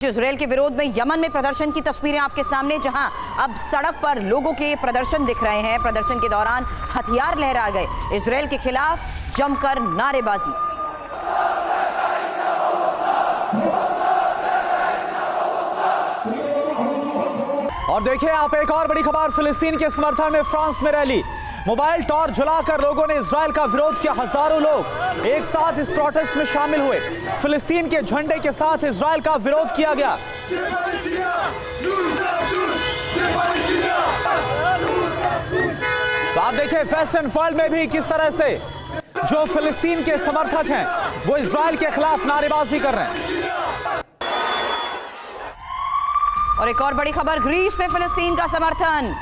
Israel के विरोध में यमन में प्रदर्शन की तस्वीरें आपके सामने, जहां अब सड़क पर लोगों के प्रदर्शन दिख रहे हैं। प्रदर्शन के दौरान हथियार लहरा गए। इजरायल के खिलाफ जमकर नारेबाजी। और देखिए आप, एक और बड़ी खबर फिलिस्तीन के समर्थन में फ्रांस में रैली। मोबाइल टॉर्च जलाकर लोगों ने इजरायल का विरोध किया। हजारों लोग एक साथ इस प्रोटेस्ट में शामिल हुए। फिलिस्तीन के झंडे के साथ इजरायल का विरोध किया गया। तो आप देखिए वेस्टर्न वर्ल्ड में भी किस तरह से जो फिलिस्तीन के समर्थक हैं वो इजरायल के खिलाफ नारेबाजी कर रहे हैं। और एक और बड़ी खबर, ग्रीस में फिलिस्तीन का समर्थन,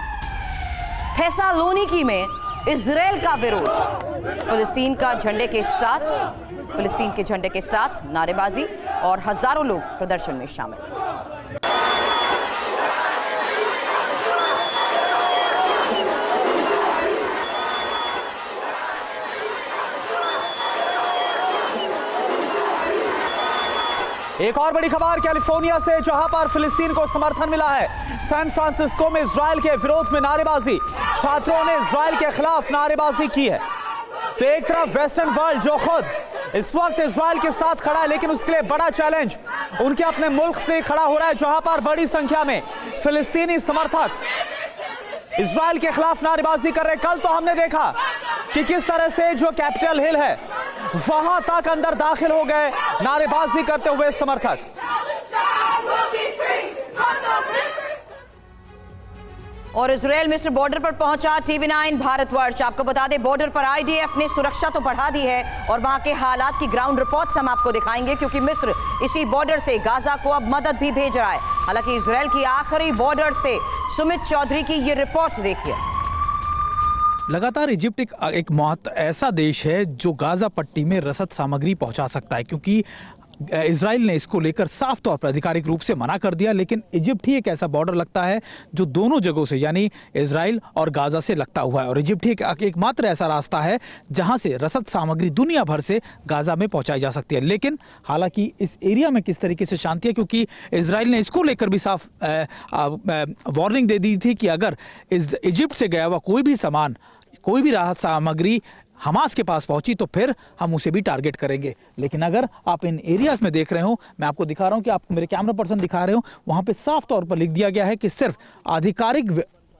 थेसालोनिकी में इजरायल का विरोध। फिलिस्तीन के झंडे के साथ नारेबाजी और हजारों लोग प्रदर्शन में शामिल। एक और बड़ी खबर कैलिफोर्निया से, जहां पर फिलिस्तीन को समर्थन मिला है। सैन फ्रांसिस्को में इजरायल के विरोध में नारेबाजी। छात्रों ने इजरायल के खिलाफ नारेबाजी की है। तो एक तरफ वेस्टर्न वर्ल्ड जो खुद इस वक्त इजरायल के साथ खड़ा है, लेकिन उसके लिए बड़ा चैलेंज उनके अपने मुल्क से खड़ा हो रहा है, जहां पर बड़ी संख्या में फिलिस्तीनी समर्थक इजरायल के खिलाफ नारेबाजी कर रहे हैं। कल तो हमने देखा कि किस तरह से जो कैपिटल हिल है वहां तक अंदर दाखिल हो गए नारेबाजी करते हुए समर्थक। और इजरायल मिस्र बॉर्डर पर पहुंचा TV9 भारतवर्ष। आपको बता दें, बॉर्डर पर IDF ने सुरक्षा तो बढ़ा दी है और वहां के हालात की ग्राउंड रिपोर्ट्स हम आपको दिखाएंगे, क्योंकि मिस्र इसी बॉर्डर से गाजा को अब मदद भी भेज रहा है। हालांकि इजरायल की आखिरी बॉर्डर से सुमित चौधरी की ये रिपोर्ट देखिए। लगातार इजिप्ट एक ऐसा देश है जो गाजा पट्टी में रसद सामग्री पहुंचा सकता है, क्योंकि इजराइल ने इसको लेकर साफ तौर पर आधिकारिक रूप से मना कर दिया। लेकिन इजिप्ट ही एक ऐसा बॉर्डर लगता है जो दोनों जगहों से, यानी इजराइल और गाजा से लगता हुआ है। और इजिप्ट ही एकमात्र ऐसा रास्ता है जहां से रसद सामग्री दुनिया भर से गाजा में पहुंचाई जा सकती है। लेकिन हालांकि इस एरिया में किस तरीके से शांति है, क्योंकि इजराइल ने इसको लेकर भी साफ वार्निंग दे दी थी कि अगर इजिप्ट से गया हुआ कोई भी सामान, कोई भी राहत सामग्री हमास के पास पहुंची तो फिर हम उसे भी टारगेट करेंगे। लेकिन अगर आप इन एरियाज में देख रहे हो, मैं आपको दिखा रहा हूं कि आप मेरे कैमरा पर्सन दिखा रहे हो, वहां पे साफ तौर पर लिख दिया गया है कि सिर्फ आधिकारिक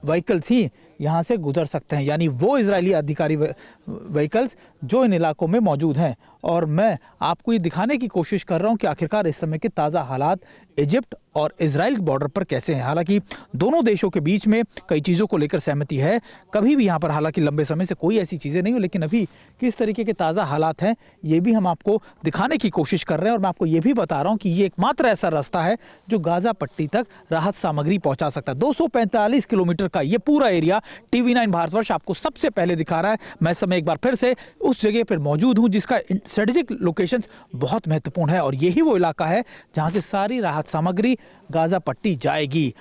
व्हीकल्स ही यहाँ से गुजर सकते हैं, यानी वो इजरायली अधिकारी व्हीकल्स जो इन इलाकों में मौजूद हैं। और मैं आपको ये दिखाने की कोशिश कर रहा हूँ कि आखिरकार इस समय के ताज़ा हालात इजिप्ट और इजराइल बॉर्डर पर कैसे हैं। हालांकि दोनों देशों के बीच में कई चीज़ों को लेकर सहमति है, कभी भी यहाँ पर हालांकि लंबे समय से कोई ऐसी चीज़ें नहीं हो, लेकिन अभी किस तरीके के ताज़ा हालात हैं ये भी हम आपको दिखाने की कोशिश कर रहे हैं। और मैं आपको ये भी बता रहा हूँ कि ये एकमात्र ऐसा रास्ता है जो गाजा पट्टी तक राहत सामग्री पहुँचा सकता है। 245 किलोमीटर का ये पूरा एरिया TV9 भारतवर्ष आपको सबसे पहले दिखा रहा है। मैं समय एक बार फिर से उस जगह पर मौजूद हूँ जिसका स्ट्रेटेजिक लोकेशंस बहुत महत्वपूर्ण है, और यही वो इलाका है जहां से सारी राहत सामग्री गाजा पट्टी जाएगी।